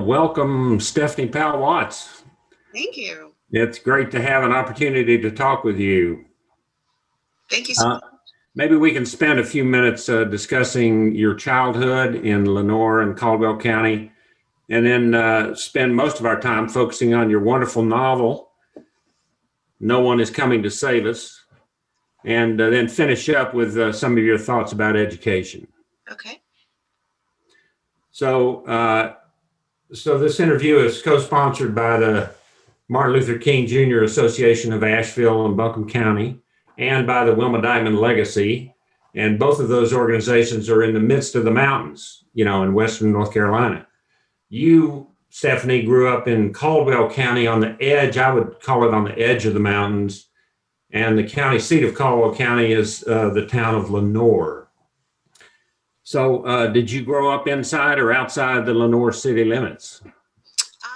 welcome Stephanie Powell Watts. Thank you. It's great to have an opportunity to talk with you. Thank you so much. Maybe we can spend a few minutes discussing your childhood in Lenoir and Caldwell County, and then spend most of our time focusing on your wonderful novel, No One Is Coming to Save Us, and then finish up with some of your thoughts about education. Okay. So this interview is co-sponsored by the Martin Luther King Jr. Association of Asheville and Buncombe County, and by the Wilma Dykeman Legacy. And both of those organizations are in the midst of the mountains, in Western North Carolina. You, Stephanie, grew up in Caldwell County on the edge, I would call it on the edge of the mountains. And the county seat of Caldwell County is the town of Lenoir. So did you grow up inside or outside the Lenoir city limits?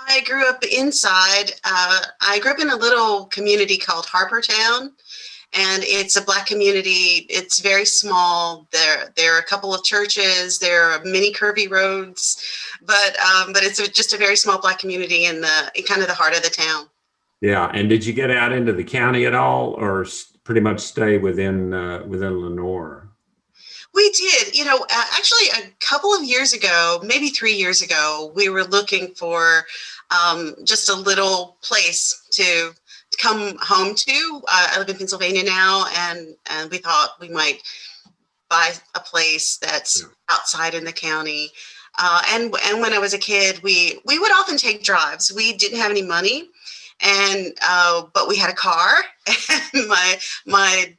I grew up inside. I grew up in a little community called Harpertown, and it's a Black community. It's very small. There are a couple of churches. There are many curvy roads, but it's just a very small Black community in kind of the heart of the town. Yeah, and did you get out into the county at all, or pretty much stay within Lenoir? We did. Actually, a couple of years ago, maybe 3 years ago, we were looking for just a little place to come home to. I live in Pennsylvania now, and we thought we might buy a place that's outside in the county. And when I was a kid, we would often take drives. We didn't have any money, but we had a car, and my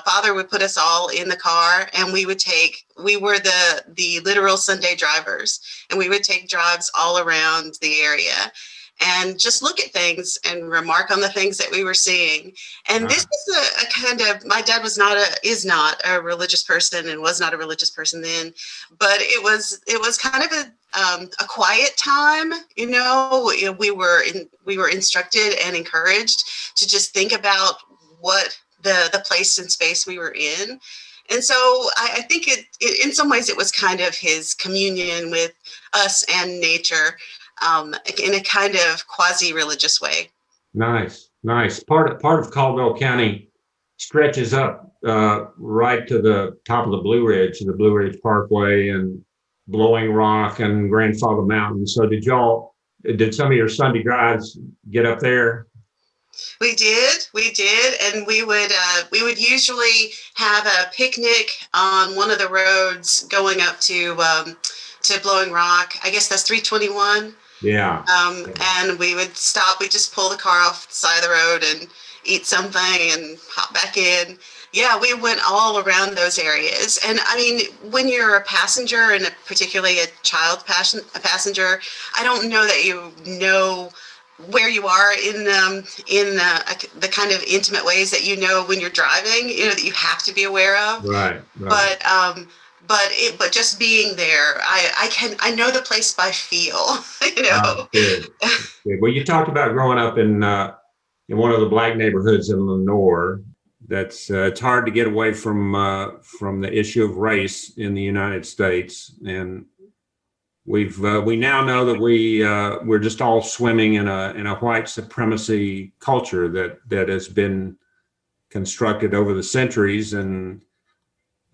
father would put us all in the car, and we were the literal Sunday drivers, and we would take drives all around the area and just look at things and remark on the things that we were seeing. And this is a kind of, my dad is not a religious person, and was not a religious person then, but it was kind of a quiet time. We were instructed and encouraged to just think about what the place and space we were in. And so I think it in some ways it was kind of his communion with us and nature, in a kind of quasi-religious way. Nice. Part of Caldwell County stretches up right to the top of the Blue Ridge Parkway and Blowing Rock and Grandfather Mountain. So did some of your Sunday drives get up there? We did, and we would usually have a picnic on one of the roads going up to Blowing Rock. I guess that's 321. Yeah. And we would stop. We just pull the car off the side of the road and eat something and hop back in. Yeah, we went all around those areas. And I mean, when you're a passenger, and particularly a child passenger, I don't know that you know where you are in the kind of intimate ways that when you're driving, that you have to be aware of. Right. But just being there, I know the place by feel. Good. Well, you talked about growing up in one of the Black neighborhoods in Lenoir. It's hard to get away from the issue of race in the United States, and we now know that we're just all swimming in a white supremacy culture that has been constructed over the centuries, and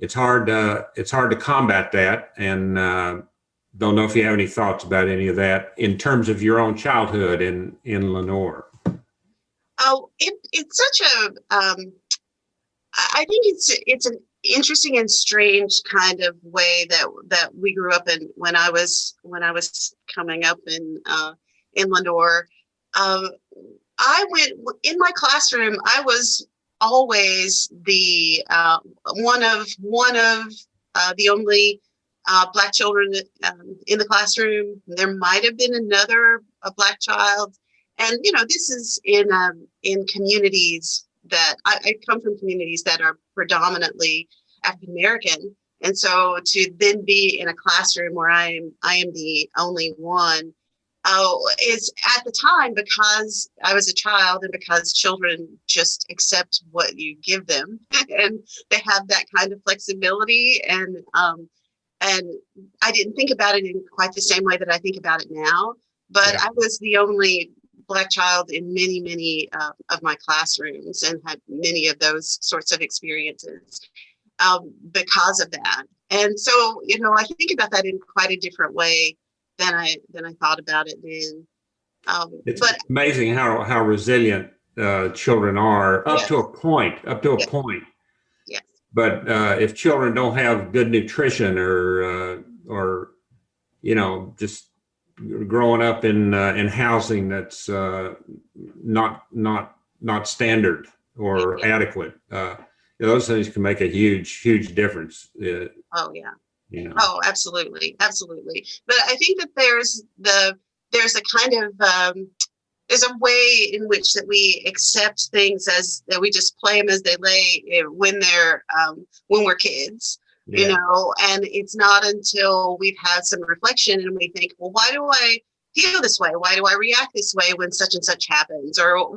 it's hard to combat that. And don't know if you have any thoughts about any of that in terms of your own childhood in Lenoir. Oh, it's such a I think it's an interesting and strange kind of way that we grew up in when I was coming up in Lenoir. I went in my classroom. I was always the one of the only Black children in the classroom. There might have been another Black child, and this is in communities that I come from, communities that are predominantly African American, and so to then be in a classroom where I am the only one is at the time, because I was a child and because children just accept what you give them and they have that kind of flexibility, and I didn't think about it in quite the same way that I think about it now. but Yeah. I was the only Black child in many, many of my classrooms and had many of those sorts of experiences because of that. And so, I think about that in quite a different way than I thought about it then. It's But amazing how resilient children are up yes, to a point, yes, yes, But if children don't have good nutrition or just growing up in housing that's not standard or yeah. adequate, those things can make a huge difference. Oh, yeah. You know. Oh, absolutely, absolutely. But I think that there's a kind of there's a way in which that we accept things as that we just play them as they lay when we're kids, Yeah. and it's not until we've had some reflection and we think, well, why do I feel this way? Why do I react this way when such and such happens? Or,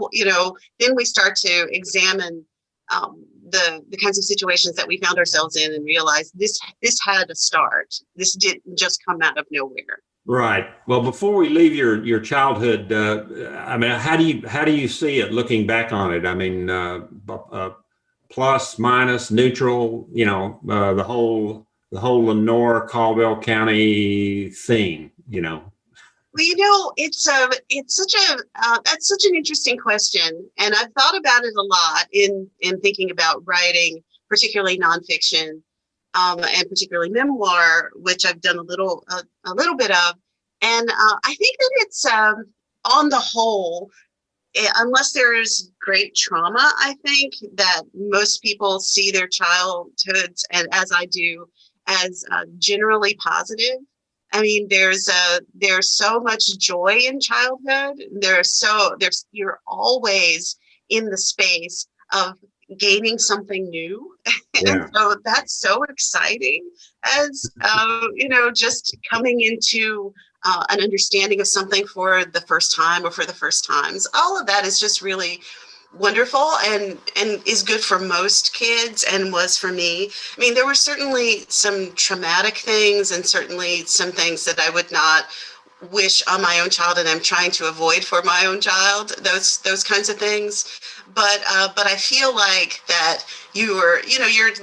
then we start to examine the kinds of situations that we found ourselves in and realize this had a start. This didn't just come out of nowhere. Right. Well, before we leave your childhood, I mean, how do you see it looking back on it? I mean, plus, minus, neutral. The whole Lenore Caldwell County thing. Well, it's such a that's such an interesting question, and I've thought about it a lot in thinking about writing, particularly nonfiction, and particularly memoir, which I've done a little bit of, and I think that it's on the whole, unless there's great trauma, I think that most people see their childhoods, and as I do, as generally positive. I mean, there's so much joy in childhood. You're always in the space of gaining something new, and Yeah. so that's so exciting. As just coming into an understanding of something for the first time or for the first times. All of that is just really wonderful and is good for most kids and was for me. I mean, there were certainly some traumatic things and certainly some things that I would not wish on my own child, and I'm trying to avoid for my own child, those kinds of things. But I feel like that you're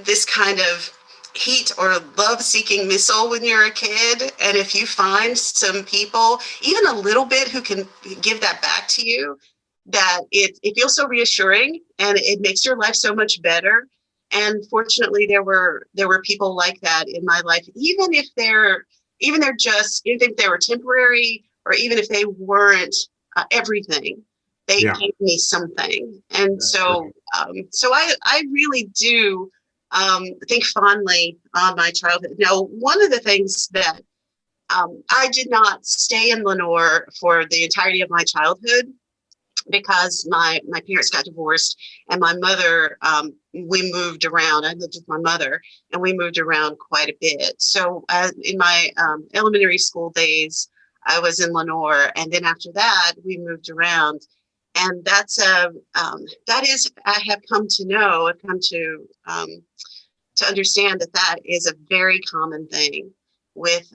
this kind of heat or love-seeking missile when you're a kid, and if you find some people, even a little bit, who can give that back to you, that it feels so reassuring and it makes your life so much better. And fortunately, there were people like that in my life, even if they were temporary, or even if they weren't everything, they Yeah. gave me something. And so I really do think fondly on my childhood. Now, one of the things that I did not stay in Lenore for the entirety of my childhood, because my parents got divorced, and my mother, we moved around. I lived with my mother, and we moved around quite a bit. So in my elementary school days, I was in Lenore, and then after that, we moved around. And that is, I have come to know, I've come to understand that is a very common thing with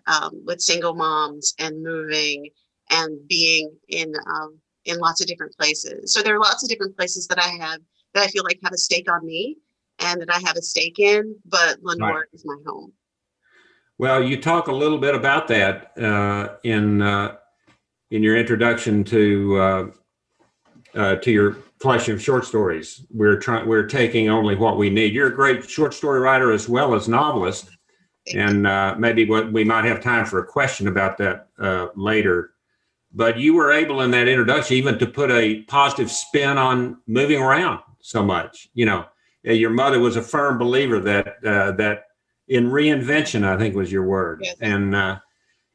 single moms and moving and being in lots of different places. So there are lots of different places that I feel like have a stake on me and that I have a stake in, but Lenore Right. is my home. Well, you talk a little bit about that in your introduction to your collection of short stories. We're taking only what we need. You're a great short story writer as well as novelist, and maybe we might have time for a question about that later. But you were able in that introduction even to put a positive spin on moving around so much. Your mother was a firm believer that in reinvention, I think was your word. Yes. And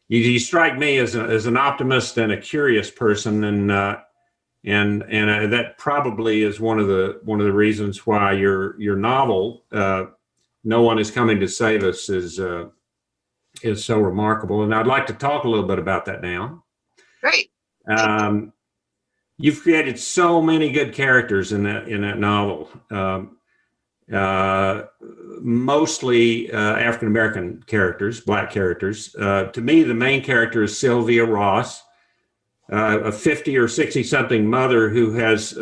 you strike me as an optimist and a curious person, and that probably is one of the reasons why your novel, No One Is Coming to Save Us, is so remarkable. And I'd like to talk a little bit about that now. Great. You've created so many good characters in that novel, mostly African American characters, Black characters. To me, the main character is Sylvia Ross, a 50 or 60 something mother who has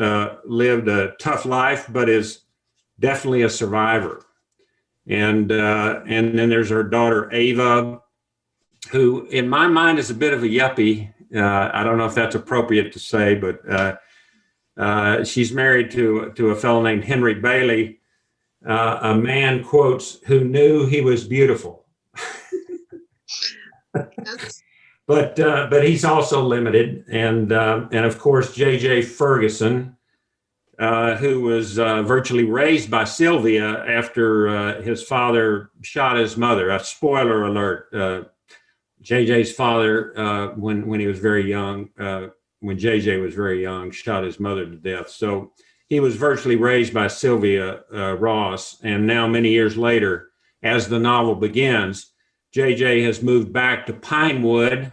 lived a tough life, but is definitely a survivor. And then there's her daughter, Ava, who in my mind is a bit of a yuppie. I don't know if that's appropriate to say, but she's married to a fellow named Henry Bailey, a man, quotes, who knew he was beautiful. But he's also limited, and of course J.J. Ferguson, who was virtually raised by Sylvia after his father shot his mother. A spoiler alert: J.J.'s father, when he was very young, when J.J. was very young, shot his mother to death. So he was virtually raised by Sylvia Ross, and now many years later, as the novel begins, J.J. has moved back to Pinewood,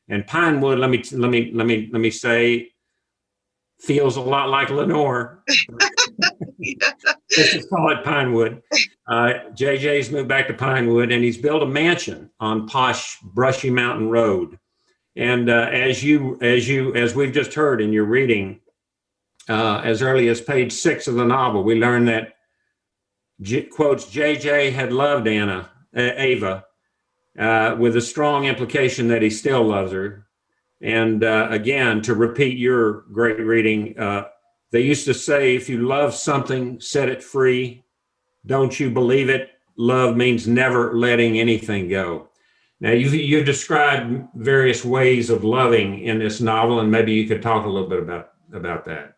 and Pinewood, let me say, feels a lot like Lenore. Let's just call it Pinewood. JJ's moved back to Pinewood, and he's built a mansion on posh Brushy Mountain Road. And as we've just heard in your reading, as early as page 6 of the novel, we learn that, quotes, JJ had loved Ava, with a strong implication that he still loves her. And again, to repeat your great reading, they used to say, if you love something, set it free. Don't you believe it? Love means never letting anything go. Now, you described various ways of loving in this novel, and maybe you could talk a little bit about that.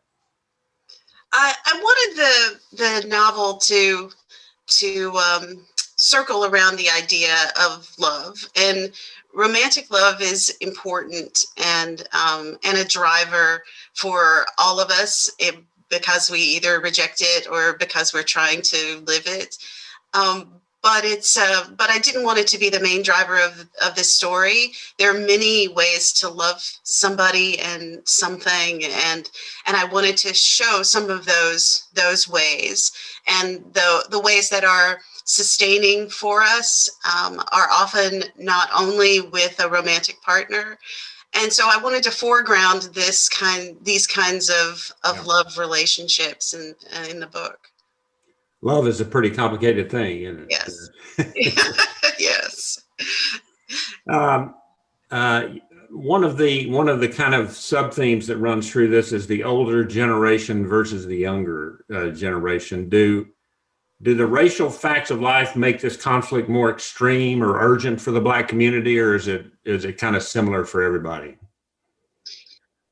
I wanted the novel to circle around the idea of love, and romantic love is important and a driver for all of us, because we either reject it or because we're trying to live it. But I didn't want it to be the main driver of this story. There are many ways to love somebody and something, and I wanted to show some of those ways, and the ways that are sustaining for us are often not only with a romantic partner. And so I wanted to foreground these kinds of love relationships in the book. Love is a pretty complicated thing, isn't it? Yes. Yes. One of the kind of sub-themes that runs through this is the older generation versus the younger generation. Do the racial facts of life make this conflict more extreme or urgent for the Black community, or is it kind of similar for everybody?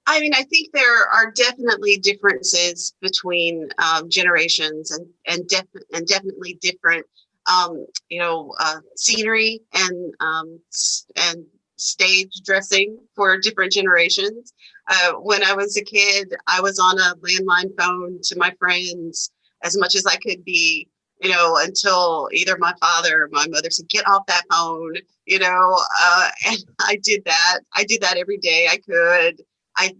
I mean, I think there are definitely differences between generations, and definitely different, scenery and stage dressing for different generations. When I was a kid, I was on a landline phone to my friends as much as I could be, until either my father or my mother said, "Get off that phone," and I did that. I did that every day I could. I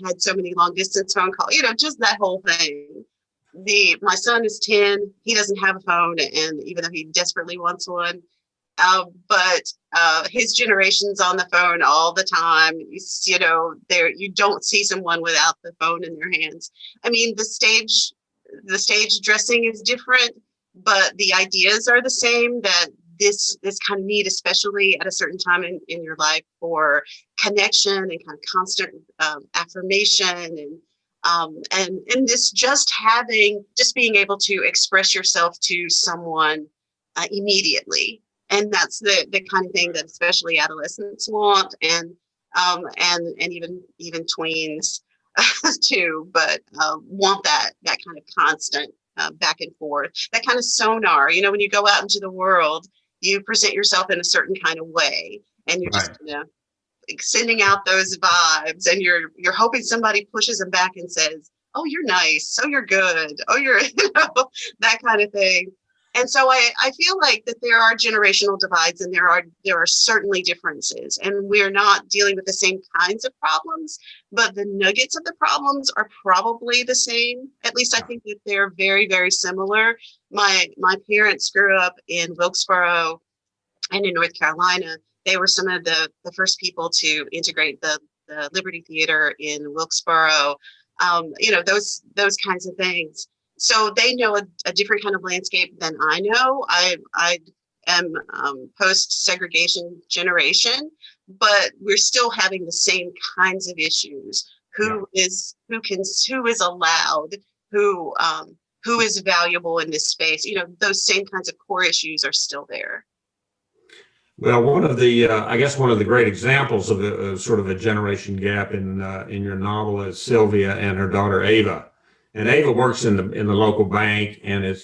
had so many long distance phone calls, just that whole thing. My son is 10. He doesn't have a phone, and even though he desperately wants one, but his generation's on the phone all the time. You don't see someone without the phone in their hands. I mean, the stage dressing is different, but the ideas are the same, that this kind of need, especially at a certain time in your life, for connection and kind of constant affirmation, and this just being able to express yourself to someone immediately. And that's the kind of thing that especially adolescents want, and even tweens too, but want that kind of constant back and forth, that kind of sonar. When you go out into the world, you present yourself in a certain kind of way, and you're just sending out those vibes, and you're hoping somebody pushes them back and says, "Oh, you're nice. Oh, you're good. Oh, you're," that kind of thing. And so I feel like that there are generational divides, and there are certainly differences, and we're not dealing with the same kinds of problems, but the nuggets of the problems are probably the same. At least I think that they're very, very similar. My parents grew up in Wilkesboro and in North Carolina. They were some of the first people to integrate the the Liberty Theater in Wilkesboro, those kinds of things. So they know a different kind of landscape than I know. I am post-segregation generation, but we're still having the same kinds of issues. Who is allowed, who is valuable in this space? Those same kinds of core issues are still there. Well, I guess one of the great examples of sort of a generation gap in your novel is Sylvia and her daughter Ava. And Ava works in the local bank, and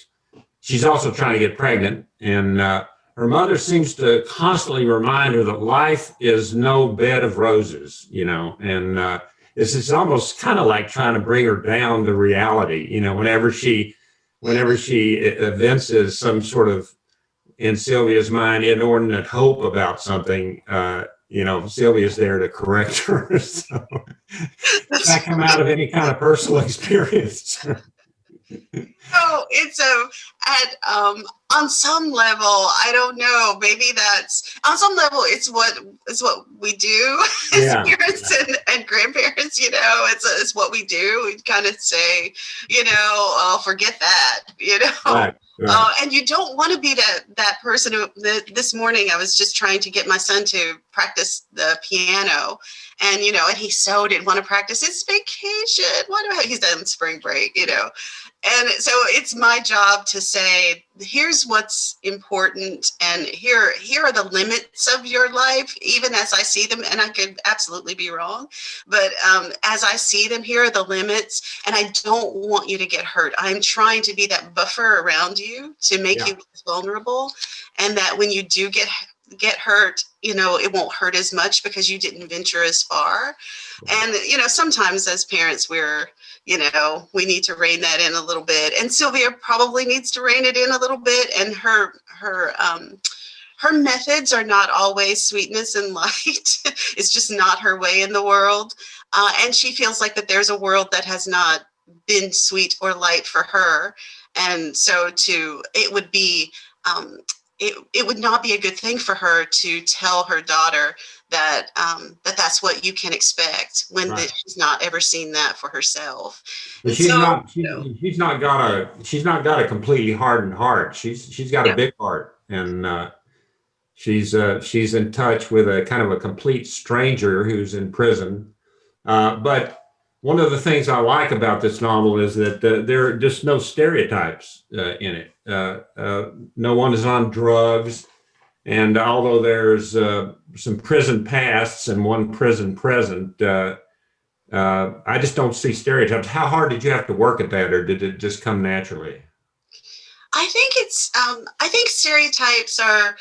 she's also trying to get pregnant. And her mother seems to constantly remind her that life is no bed of roses, and it's almost kind of like trying to bring her down to reality. Whenever she evinces some sort of, in Sylvia's mind, inordinate hope about something, Sylvia's there to correct her. So that come out of any kind of personal experience. Oh, it's on some level, I don't know, maybe that's on some level it's what we do as parents and grandparents. It's what we do. We kind of say, oh, forget that, Right. And you don't want to be that person who, this morning I was just trying to get my son to practice the piano, and and he so didn't want to practice. It's vacation. He's on spring break, and so it's my job to say, here's what's important, and here are the limits of your life, even as I see them, and I could absolutely be wrong, but as I see them, here are the limits, and I don't want you to get hurt. I'm trying to be that buffer around you to make you vulnerable, and that when you do get hurt, it won't hurt as much because you didn't venture as far. And sometimes as parents we need to rein that in a little bit, and Sylvia probably needs to rein it in a little bit, and her methods are not always sweetness and light. It's just not her way in the world, and she feels like that there's a world that has not been sweet or light for her, and so it would be it would not be a good thing for her to tell her daughter that that's what you can expect when she's not ever seen that for herself. But she's not got a completely hardened heart. She's got a big heart, and she's in touch with a kind of a complete stranger who's in prison. But one of the things I like about this novel is that there are just no stereotypes in it. No one is on drugs. And although there's some prison pasts and one prison present, I just don't see stereotypes. How hard did you have to work at that, or did it just come naturally? I think stereotypes are,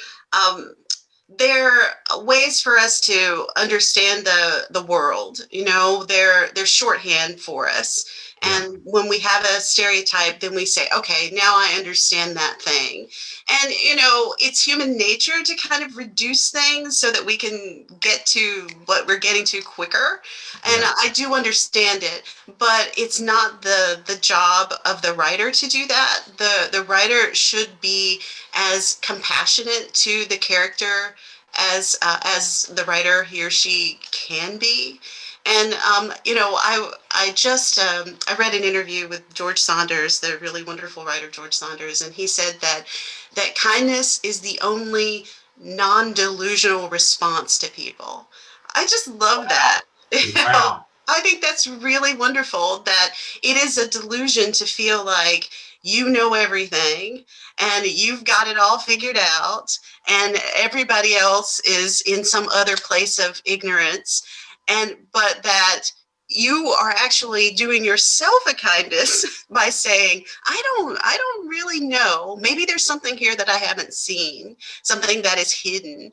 they're ways for us to understand the world. They're shorthand for us. And when we have a stereotype, then we say, okay, now I understand that thing. And, it's human nature to kind of reduce things so that we can get to what we're getting to quicker. And I do understand it, but it's not the job of the writer to do that. The writer should be as compassionate to the character as the writer, he or she, can be. And, I read an interview with George Saunders, the really wonderful writer, George Saunders, and he said that kindness is the only non-delusional response to people. I just love that. Wow. I think that's really wonderful, that it is a delusion to feel like you know everything and you've got it all figured out and everybody else is in some other place of ignorance, but that you are actually doing yourself a kindness by saying, I don't really know. Maybe there's something here that I haven't seen, something that is hidden,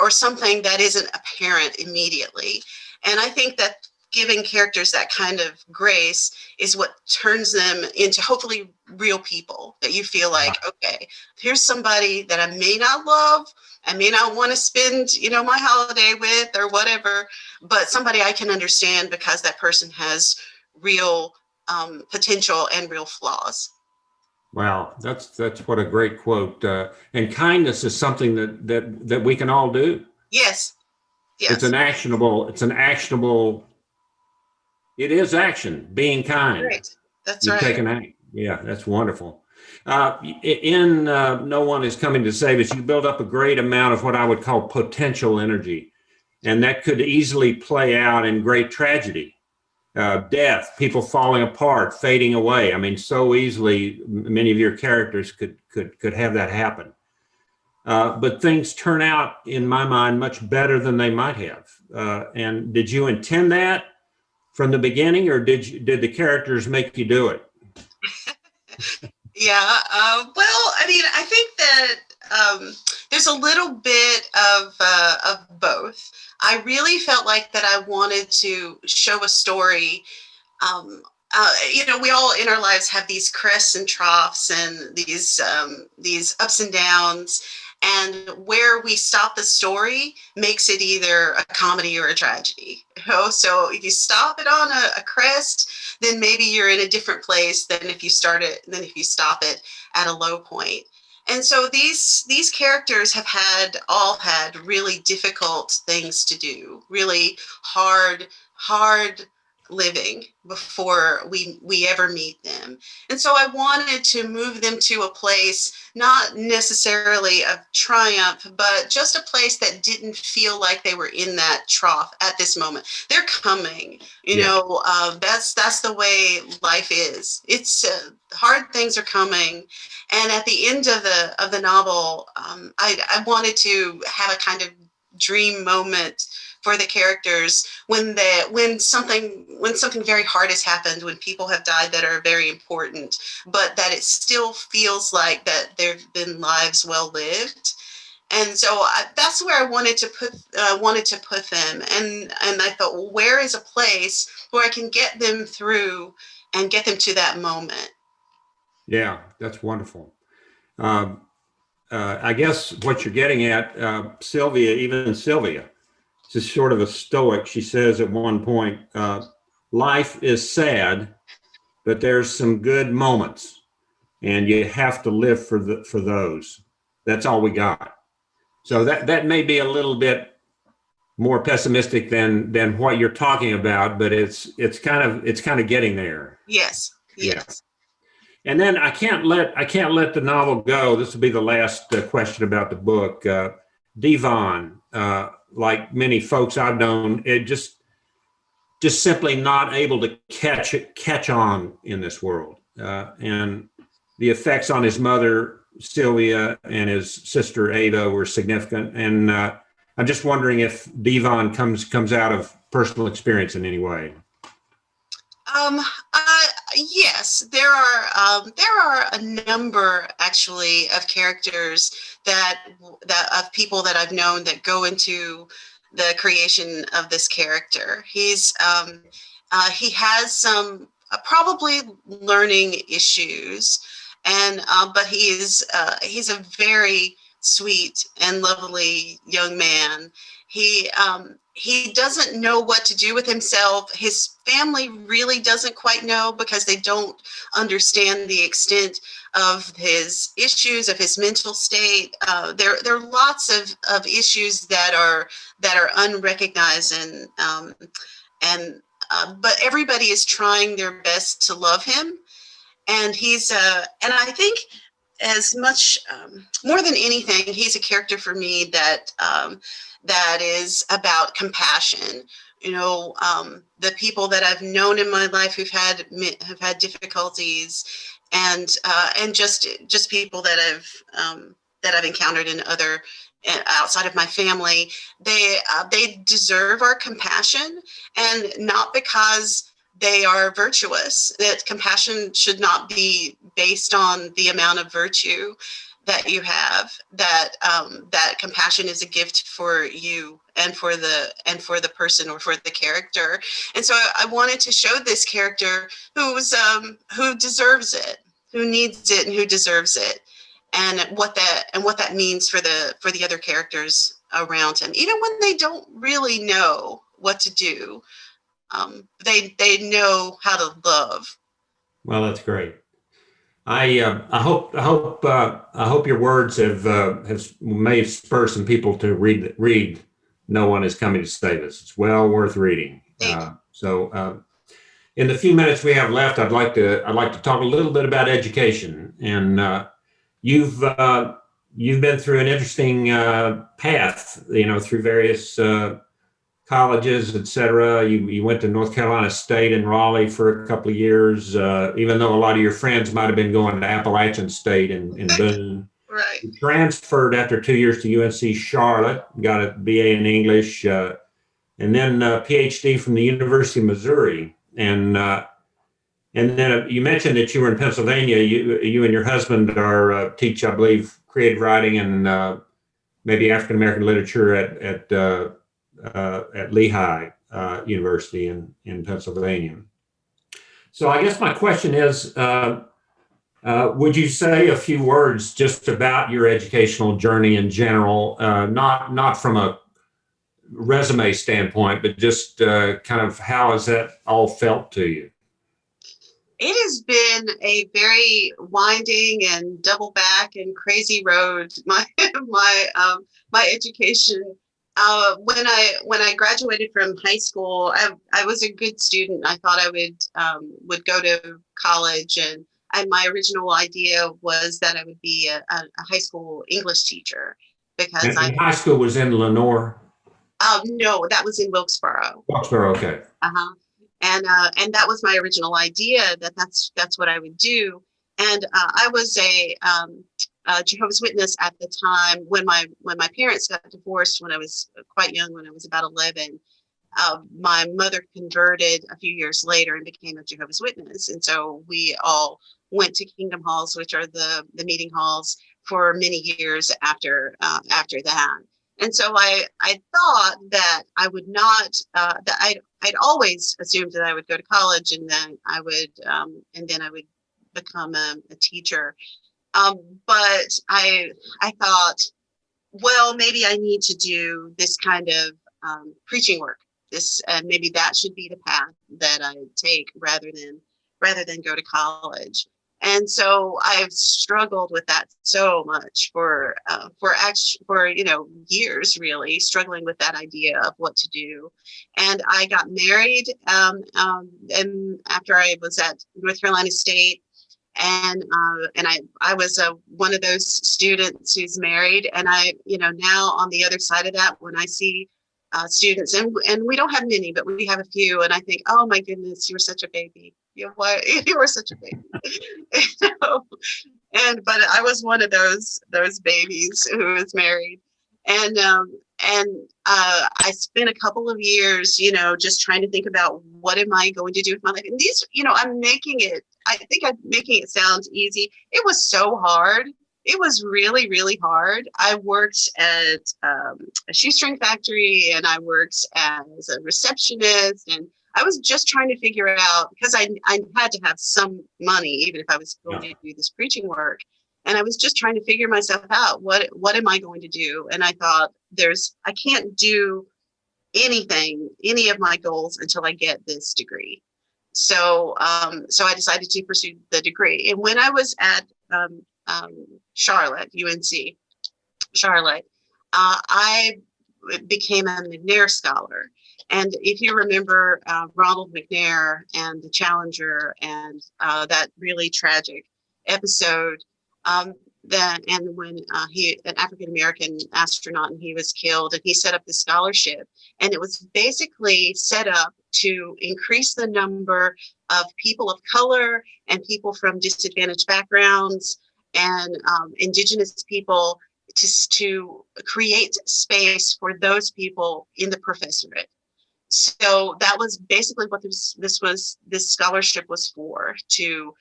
or something that isn't apparent immediately. And I think that giving characters that kind of grace is what turns them into hopefully real people, that you feel like, okay, here's somebody that I may not love, I may not want to spend, my holiday with or whatever, but somebody I can understand because that person has real potential and real flaws. Wow, that's what a great quote. And kindness is something that we can all do. Yes. It's Yes. an actionable, it is action, being kind. Right. That's You've right. taken action. Yeah, that's wonderful. In No One Is Coming to Save Us, you build up a great amount of what I would call potential energy. And that could easily play out in great tragedy, death, people falling apart, fading away. I mean, so easily, many of your characters could have that happen. But things turn out, in my mind, much better than they might have. And did you intend that from the beginning, or did the characters make you do it? Yeah. Well, I mean, I think that there's a little bit of both. I really felt like that I wanted to show a story. We all in our lives have these crests and troughs and these ups and downs. And where we stop the story makes it either a comedy or a tragedy. So if you stop it on a crest, then maybe you're in a different place than if you stop it at a low point. And so these characters have all had really difficult things to do, really hard living before we ever meet them. And so I wanted to move them to a place not necessarily of triumph, but just a place that didn't feel like they were in that trough at this moment. They're coming, that's the way life is. It's hard things are coming. And at the end of the novel, I wanted to have a kind of dream moment for the characters when something very hard has happened, when people have died that are very important, but that it still feels like that there've been lives well lived. And so that's where I wanted to put them. And I thought, well, where is a place where I can get them through and get them to that moment? Yeah, that's wonderful. I guess what you're getting at, Sylvia, is sort of a stoic. She says at one point, life is sad, but there's some good moments, and you have to live for those. That's all we got. So that may be a little bit more pessimistic than what you're talking about, but it's kind of getting there. Yes. Yeah. And then I can't let the novel go. This will be the last question about the book. Devon, like many folks I've known, it just simply not able to catch on in this world, and the effects on his mother Sylvia and his sister Ava were significant. And I'm just wondering if Devon comes out of personal experience in any way. Yes, there are a number actually of characters that of people that I've known that go into the creation of this character. He has some probably learning issues, and but he's a very sweet and lovely young man. He doesn't know what to do with himself. His family really doesn't quite know, because they don't understand the extent of his issues, of his mental state. There are lots of issues that are unrecognized, but everybody is trying their best to love him. And and I think, as much more than anything, he's a character for me that is about compassion. The people that I've known in my life who've had difficulties, and just people that I've encountered in other outside of my family, they deserve our compassion, and not because they are virtuous. That compassion should not be based on the amount of virtue that you have. That compassion is a gift for you and for the person, or for the character. And so I wanted to show this character who deserves it, who needs it, and who deserves it, and what that means for the other characters around him, even when they don't really know what to do. They know how to love. Well, that's great. I hope your words have may spur some people to read No One Is Coming to Save Us. It's well worth reading. In the few minutes we have left, I'd like to talk a little bit about education. And you've been through an interesting path, through various colleges, et cetera. You went to North Carolina State in Raleigh for a couple of years, even though a lot of your friends might have been going to Appalachian State in Boone. Right. You transferred after 2 years to UNC Charlotte, got a BA in English, and then a PhD from the University of Missouri. And then you mentioned that you were in Pennsylvania. You and your husband are teach, I believe, creative writing and maybe African American literature at Lehigh University in Pennsylvania. So I guess my question is, would you say a few words just about your educational journey in general, not from a resume standpoint, but just kind of how has that all felt to you? It has been a very winding and double back and crazy road. My education. When I graduated from high school, I was a good student. I thought I would go to college, and my original idea was that I would be a high school English teacher because high school was in Lenore. No, that was in Wilkesboro. Wilkesboro, okay. And that was my original idea, that's what I would do. And I was a Jehovah's Witness at the time when my parents got divorced when I was quite young, when I was about 11. My mother converted a few years later and became a Jehovah's Witness. And so we all went to Kingdom Halls, which are the meeting halls, for many years after that. And so I thought that I would not, that I'd always assumed that I would go to college and then I would become a teacher. But I thought, well, maybe I need to do this kind of preaching work. Maybe that should be the path that I take rather than go to college. And so I've struggled with that so much for years, really struggling with that idea of what to do. And I got married, and after I was at North Carolina State, and I was one of those students who's married. And now on the other side of that, when I see students, and we don't have many, but we have a few, and I think, oh my goodness, you were such a baby. You were such a baby. But I was one of those babies who was married, and I spent a couple of years, just trying to think about what am I going to do with my life. And these, I think I'm making it sound easy. It was so hard. It was really, really hard. I worked at a shoestring factory, and I worked as a receptionist, and I was just trying to figure out, because I had to have some money, even if I was going to do this preaching work. And I was just trying to figure myself out. What am I going to do? And I thought, I can't do any of my goals until I get this degree. So I decided to pursue the degree. And when I was at Charlotte, UNC Charlotte, I became a McNair Scholar. And if you remember Ronald McNair and the Challenger and that really tragic episode, when an African-American astronaut, and he was killed, and he set up this scholarship, and it was basically set up to increase the number of people of color and people from disadvantaged backgrounds and indigenous people to create space for those people in the professorate. So that was basically what this scholarship was for, to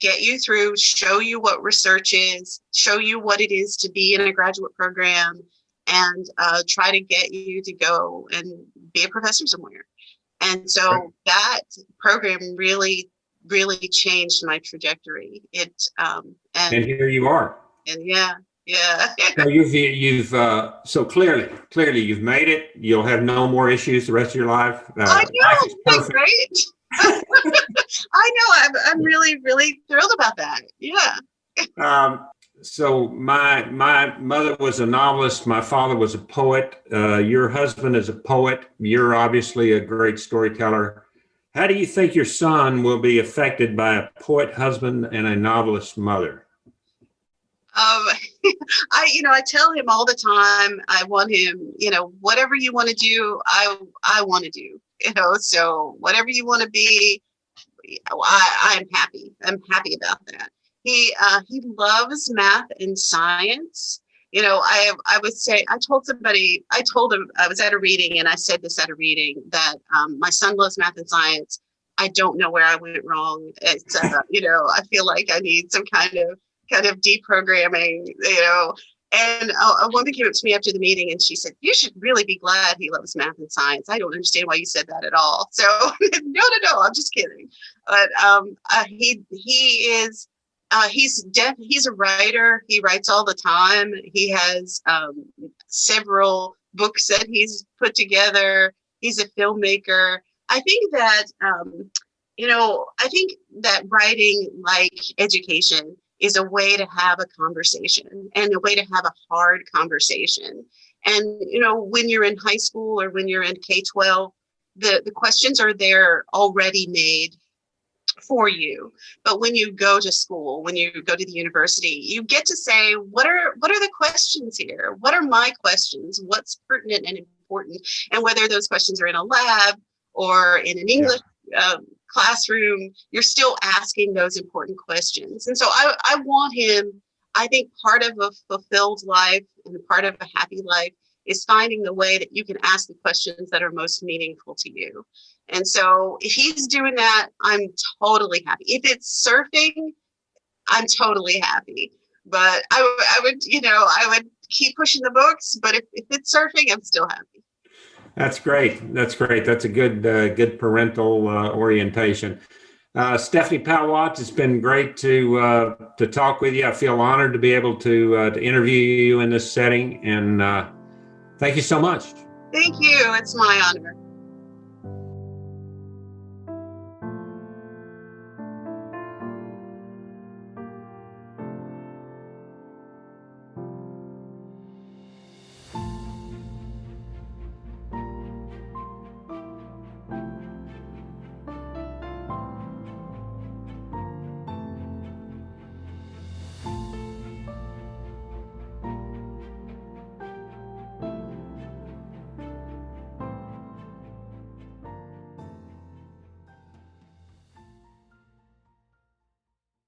get you through, show you what research is, show you what it is to be in a graduate program, and try to get you to go and be a professor somewhere. And so that program really, really changed my trajectory. And here you are. And yeah. So you've so clearly you've made it. You'll have no more issues the rest of your life. I know, it's great. I know. I'm really, really thrilled about that. Yeah. So my mother was a novelist. My father was a poet. Your husband is a poet. You're obviously a great storyteller. How do you think your son will be affected by a poet husband and a novelist mother? Um, I tell him all the time, I want him, whatever you want to do, I want to do, so whatever you want to be, I'm happy. I'm happy about that. He loves math and science. I would say, I told him, I was at a reading and I said this at a reading that my son loves math and science. I don't know where I went wrong. It's, I feel like I need some kind of deprogramming, And a woman came up to me after the meeting and she said, "You should really be glad he loves math and science. I don't understand why you said that at all." So no, I'm just kidding. But he is he's a writer. He writes all the time. He has several books that he's put together. He's a filmmaker. I think that I think that writing, like education, is a way to have a conversation and a way to have a hard conversation. And, when you're in high school or when you're in K-12, the questions are there already made for you. But when you go to school, when you go to the university, you get to say, what are the questions here? What are my questions? What's pertinent and important? And whether those questions are in a lab or in an English classroom, you're still asking those important questions. And so I want him, I think part of a fulfilled life and part of a happy life is finding the way that you can ask the questions that are most meaningful to you. And so if he's doing that, I'm totally happy. If it's surfing, I'm totally happy. But I would keep pushing the books, but if it's surfing, I'm still happy. That's great. That's great. That's a good parental orientation. Stephanie Powell, it's been great to talk with you. I feel honored to be able to interview you in this setting, and thank you so much. Thank you. It's my honor.